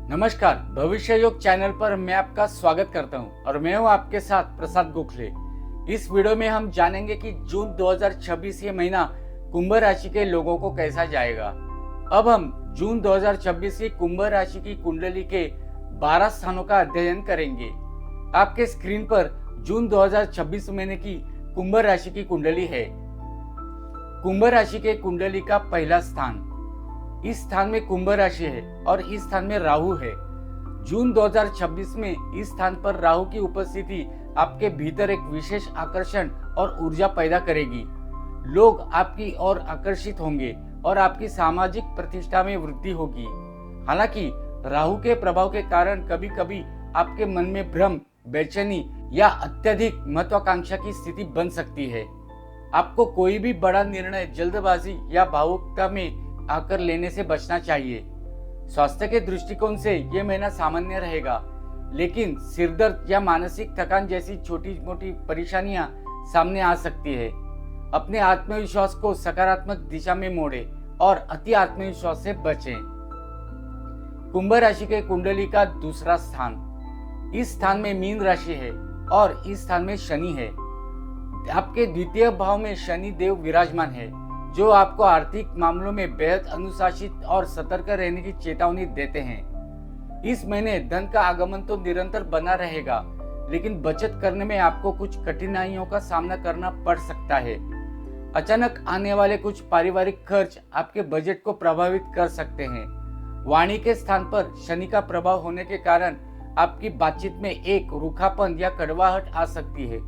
नमस्कार, भविष्य योग चैनल पर मैं आपका स्वागत करता हूं और मैं हूं आपके साथ प्रसाद गोखले। इस वीडियो में हम जानेंगे कि जून 2026 ये महीना कुंभ राशि के लोगों को कैसा जाएगा। अब हम जून 2026 की कुंभ राशि की कुंडली के 12 स्थानों का अध्ययन करेंगे। आपके स्क्रीन पर जून 2026 महीने की कुंभ राशि की कुंडली है। कुंभ राशि के कुंडली का पहला स्थान, इस स्थान में कुंभ राशि है और इस स्थान में राहु है। जून 2026 में इस स्थान पर राहु की उपस्थिति आपके भीतर एक विशेष आकर्षण और ऊर्जा पैदा करेगी। लोग आपकी ओर आकर्षित होंगे और आपकी सामाजिक प्रतिष्ठा में वृद्धि होगी। हालांकि राहु के प्रभाव के कारण कभी कभी आपके मन में भ्रम, बेचैनी या अत्यधिक महत्वाकांक्षा की स्थिति बन सकती है। आपको कोई भी बड़ा निर्णय जल्दबाजी या भावुकता में आकर लेने से बचना चाहिए। स्वास्थ्य के दृष्टिकोण से यह महीना सामान्य रहेगा, लेकिन सिरदर्द या मानसिक थकान जैसी छोटी मोटी परेशानियां सामने आ सकती है। अपने आत्मविश्वास को सकारात्मक दिशा में मोड़े और अति आत्मविश्वास से बचें। कुंभ राशि के कुंडली का दूसरा स्थान, इस स्थान में मीन राशि है और इस स्थान में शनि है। आपके द्वितीय भाव में शनि देव विराजमान है, जो आपको आर्थिक मामलों में बेहद अनुशासित और सतर्क रहने की चेतावनी देते हैं। इस महीने धन का आगमन तो निरंतर बना रहेगा, लेकिन बचत करने में आपको कुछ कठिनाइयों का सामना करना पड़ सकता है। अचानक आने वाले कुछ पारिवारिक खर्च आपके बजट को प्रभावित कर सकते हैं। वाणी के स्थान पर शनि का प्रभाव होने के कारण आपकी बातचीत में एक रूखापन या कड़वाहट आ सकती है,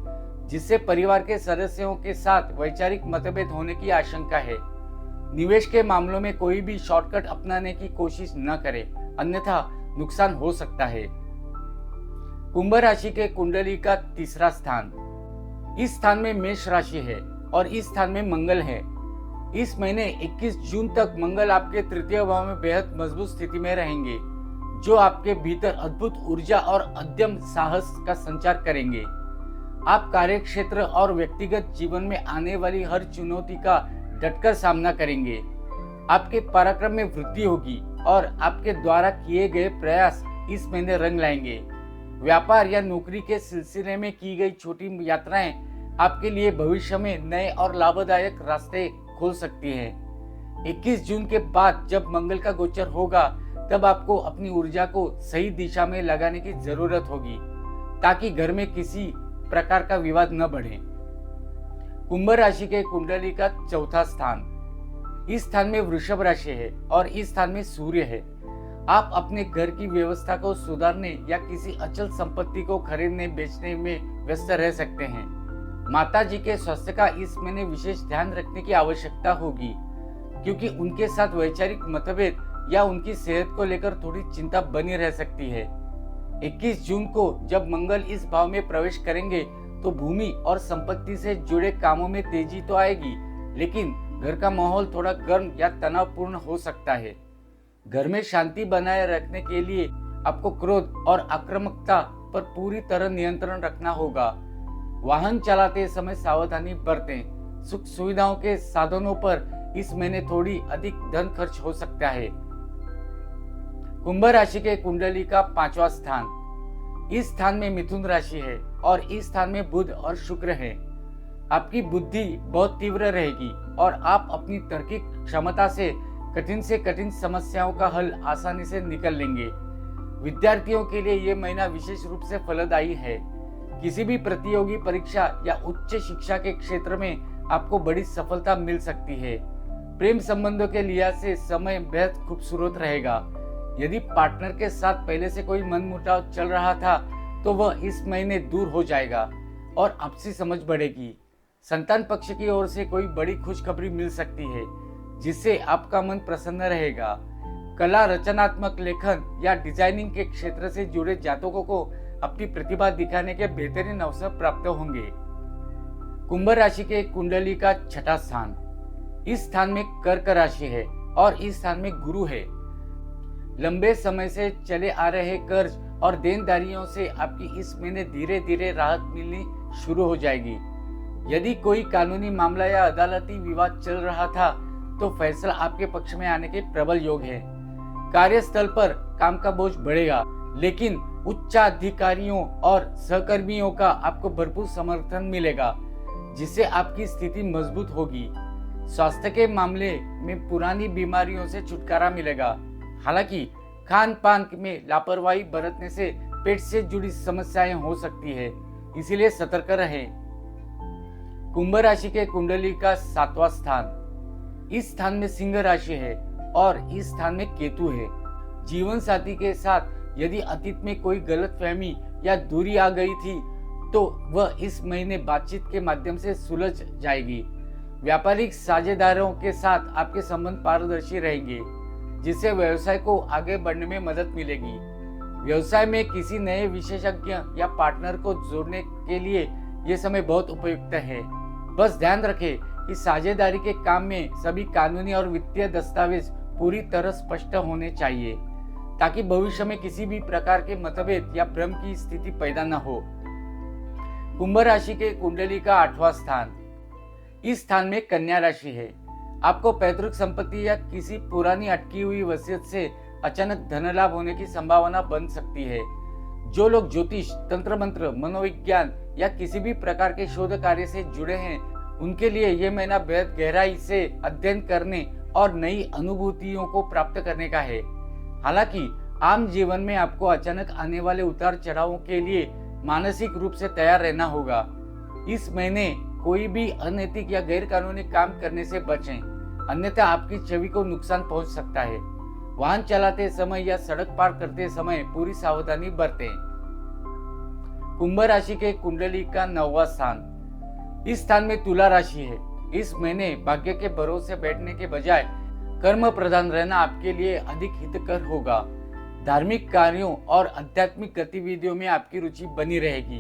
जिससे परिवार के सदस्यों के साथ वैचारिक मतभेद होने की आशंका है। निवेश के मामलों में कोई भी शॉर्टकट अपनाने की कोशिश न करें, अन्यथा नुकसान हो सकता है। कुंभ राशि के कुंडली का तीसरा स्थान, इस स्थान में मेष राशि है और इस स्थान में मंगल है। इस महीने 21 जून तक मंगल आपके तृतीय भाव में बेहद मजबूत स्थिति में रहेंगे, जो आपके भीतर अद्भुत ऊर्जा और अदम्य साहस का संचार करेंगे। आप कार्य क्षेत्र और व्यक्तिगत जीवन में आने वाली हर चुनौती का डटकर सामना करेंगे। आपके पराक्रम में वृद्धि होगी और आपके द्वारा किए गए प्रयास इस महीने रंग लाएंगे। व्यापार या नौकरी के सिलसिले में की गई छोटी यात्राएं आपके लिए भविष्य में नए और लाभदायक रास्ते खोल सकती हैं। 21 जून के बाद जब मंगल का गोचर होगा, तब आपको अपनी ऊर्जा को सही दिशा में लगाने की जरूरत होगी, ताकि घर में किसी प्रकार का विवाद न बढ़े। कुंभ राशि के कुंडली का चौथा स्थान, इस स्थान में वृषभ राशि है और इस स्थान में सूर्य है। आप अपने घर की व्यवस्था को सुधारने या किसी अचल संपत्ति को खरीदने बेचने में व्यस्त रह सकते हैं। माता जी के स्वास्थ्य का इस महीने विशेष ध्यान रखने की आवश्यकता होगी, क्योंकि उनके साथ वैचारिक मतभेद या उनकी सेहत को लेकर थोड़ी चिंता बनी रह सकती है। 21 जून को जब मंगल इस भाव में प्रवेश करेंगे, तो भूमि और संपत्ति से जुड़े कामों में तेजी तो आएगी, लेकिन घर का माहौल थोड़ा गर्म या तनावपूर्ण हो सकता है। घर में शांति बनाए रखने के लिए आपको क्रोध और आक्रामकता पर पूरी तरह नियंत्रण रखना होगा। वाहन चलाते समय सावधानी बरतें। सुख सुविधाओं के साधनों पर इस महीने थोड़ी अधिक धन खर्च हो सकता है। कुंभ राशि के कुंडली का पांचवा स्थान, इस स्थान में मिथुन राशि है और इस स्थान में बुध और शुक्र है। आपकी बुद्धि बहुत तीव्र रहेगी और आप अपनी तार्किक क्षमता से कठिन समस्याओं का हल आसानी से निकल लेंगे। विद्यार्थियों के लिए यह महीना विशेष रूप से फलदायी है। किसी भी प्रतियोगी परीक्षा या उच्च शिक्षा के क्षेत्र में आपको बड़ी सफलता मिल सकती है। प्रेम संबंधों के लिहाज से समय बेहद खूबसूरत रहेगा। यदि पार्टनर के साथ पहले से कोई मनमुटाव चल रहा था, तो वह इस महीने दूर हो जाएगा और आपसी समझ बढ़ेगी। संतान पक्ष की ओर से कोई बड़ी खुशखबरी मिल सकती है, जिससे आपका मन प्रसन्न रहेगा। कला, रचनात्मक लेखन या डिजाइनिंग के क्षेत्र से जुड़े जातकों को अपनी प्रतिभा दिखाने के बेहतरीन अवसर प्राप्त होंगे। कुंभ राशि के कुंडली का छठा स्थान, इस स्थान में कर्क राशि है और इस स्थान में गुरु है। लंबे समय से चले आ रहे कर्ज और देनदारियों से आपकी इस महीने धीरे धीरे राहत मिलनी शुरू हो जाएगी। यदि कोई कानूनी मामला या अदालती विवाद चल रहा था, तो फैसला आपके पक्ष में आने के प्रबल योग है। कार्यस्थल पर काम का बोझ बढ़ेगा, लेकिन उच्चाधिकारियों और सहकर्मियों का आपको भरपूर समर्थन मिलेगा, जिससे आपकी स्थिति मजबूत होगी। स्वास्थ्य के मामले में पुरानी बीमारियों से छुटकारा मिलेगा। हालांकि खान पान में लापरवाही बरतने से पेट से जुड़ी समस्याएं हो सकती है, इसीलिए सतर्क रहें। कुंभ राशि के कुंडली का 7वां स्थान, इस स्थान में सिंह राशि है और इस स्थान में केतु है। जीवन साथी के साथ यदि अतीत में कोई गलतफहमी या दूरी आ गई थी तो वह इस महीने बातचीत के माध्यम से सुलझ जाएगी। व्यापारिक साझेदारों के साथ आपके संबंध पारदर्शी रहेंगे, जिससे व्यवसाय को आगे बढ़ने में मदद मिलेगी। व्यवसाय में किसी नए विशेषज्ञ या पार्टनर को जोड़ने के लिए यह समय बहुत उपयुक्त है। बस ध्यान रखें कि साझेदारी के काम में सभी कानूनी और वित्तीय दस्तावेज पूरी तरह स्पष्ट होने चाहिए, ताकि भविष्य में किसी भी प्रकार के मतभेद या भ्रम की स्थिति पैदा न हो। कुंभ राशि के कुंडली का 8वां स्थान, इस स्थान में कन्या राशि है। आपको पैतृक संपत्ति या किसी पुरानी अटकी हुई वसीयत से अचानक धन लाभ होने की संभावना बन सकती है। जो लोग ज्योतिष, तंत्र मंत्र, मनोविज्ञान या किसी भी प्रकार के शोध कार्य से जुड़े हैं, उनके लिए यह महीना बेहद गहराई से अध्ययन करने और नई अनुभूतियों को प्राप्त करने का है। हालांकि आम जीवन में आपको अचानक आने वाले उतार चढ़ावों के लिए मानसिक रूप से तैयार रहना होगा। इस महीने कोई भी अनैतिक या गैर कानूनी काम करने से बचें, अन्यथा आपकी छवि को नुकसान पहुंच सकता है। वाहन चलाते समय या सड़क पार करते समय पूरी सावधानी बरतें। कुंभ राशि के कुंडली का 9वां स्थान, इस स्थान में तुला राशि है। इस महीने भाग्य के भरोसे बैठने के बजाय कर्म प्रधान रहना आपके लिए अधिक हितकर होगा। धार्मिक कार्यों और आध्यात्मिक गतिविधियों में आपकी रुचि बनी रहेगी,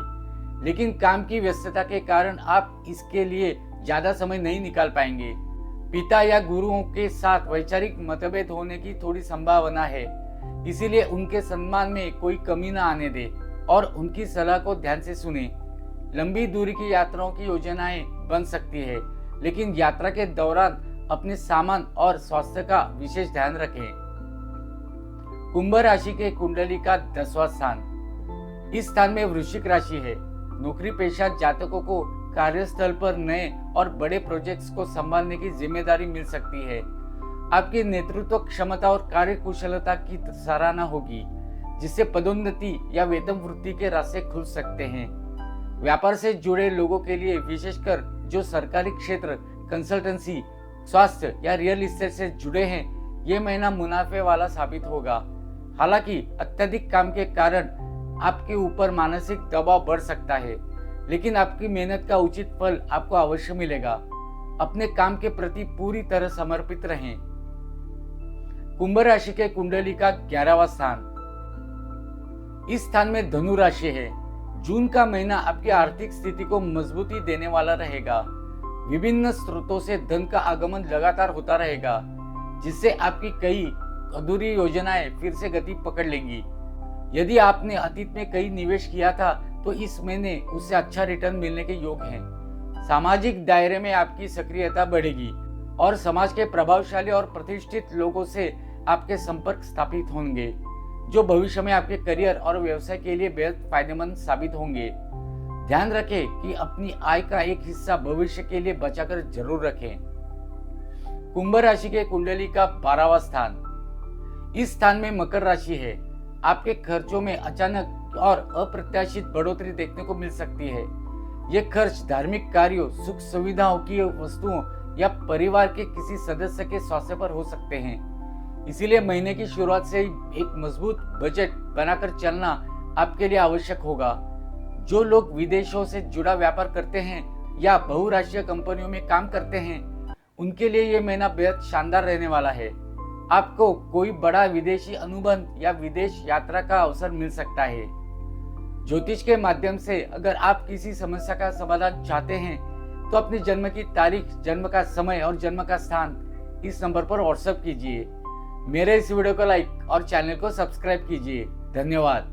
लेकिन काम की व्यस्तता के कारण आप इसके लिए ज्यादा समय नहीं निकाल पाएंगे। पिता या गुरुओं के साथ वैचारिक मतभेद होने की थोड़ी संभावना है, इसीलिए उनके सम्मान में कोई कमी न आने दे और उनकी सलाह को ध्यान से सुने। लंबी दूरी की यात्राओं की योजनाएं बन सकती है, लेकिन यात्रा के दौरान अपने सामान और स्वास्थ्य का विशेष ध्यान रखें। कुंभ राशि के कुंडली का 10वां स्थान, इस स्थान में वृश्चिक राशि है। नौकरी पेशा जातकों को कार्यस्थल पर नए और बड़े प्रोजेक्ट्स को संभालने की जिम्मेदारी मिल सकती है। आपकी नेतृत्व क्षमता और कार्यकुशलता की सराहना होगी, जिससे पदोन्नति या वेतन वृद्धि के रास्ते खुल सकते हैं। व्यापार से जुड़े लोगों के लिए, विशेषकर जो सरकारी क्षेत्र, कंसल्टेंसी, स्वास्थ्य या रियल एस्टेट से जुड़े हैं, ये महीना मुनाफे वाला साबित होगा। हालांकि अत्यधिक काम के कारण आपके ऊपर मानसिक दबाव बढ़ सकता है, लेकिन आपकी मेहनत का उचित फल आपको अवश्य मिलेगा। अपने काम के प्रति पूरी तरह समर्पित रहें। कुंभ राशि के कुंडली का 11वां स्थान, इस स्थान में धनु राशि है। जून का महीना आपकी आर्थिक स्थिति को मजबूती देने वाला रहेगा। विभिन्न स्रोतों से धन का आगमन लगातार होता रहेगा, जिससे आपकी कई अधूरी योजनाएं फिर से गति पकड़ लेंगी। यदि आपने अतीत में कई निवेश किया था तो इस महीने उससे अच्छा रिटर्न मिलने के योग हैं। सामाजिक दायरे में आपकी सक्रियता बढ़ेगी और समाज के प्रभावशाली और प्रतिष्ठित लोगों से आपके संपर्क स्थापित होंगे, जो भविष्य में आपके करियर और व्यवसाय के लिए बेहद फायदेमंद साबित होंगे। ध्यान रखें कि अपनी आय का एक हिस्सा भविष्य के लिए बचाकर जरूर रखें। कुंभ राशि के कुंडली का 12वां स्थान, इस स्थान में मकर राशि है। आपके खर्चों में अचानक और अप्रत्याशित बढ़ोतरी देखने को मिल सकती है। ये खर्च धार्मिक कार्यों, सुख सुविधाओं की वस्तुओं या परिवार के किसी सदस्य के स्वास्थ्य पर हो सकते हैं। इसीलिए महीने की शुरुआत से ही एक मजबूत बजट बनाकर चलना आपके लिए आवश्यक होगा। जो लोग विदेशों से जुड़ा व्यापार करते हैं या बहुराष्ट्रीय कंपनियों में काम करते हैं, उनके लिए ये महीना बेहद शानदार रहने वाला है। आपको कोई बड़ा विदेशी अनुबंध या विदेश यात्रा का अवसर मिल सकता है। ज्योतिष के माध्यम से अगर आप किसी समस्या का समाधान चाहते हैं तो अपने जन्म की तारीख, जन्म का समय और जन्म का स्थान इस नंबर पर व्हाट्सएप कीजिए। मेरे इस वीडियो को लाइक और चैनल को सब्सक्राइब कीजिए। धन्यवाद।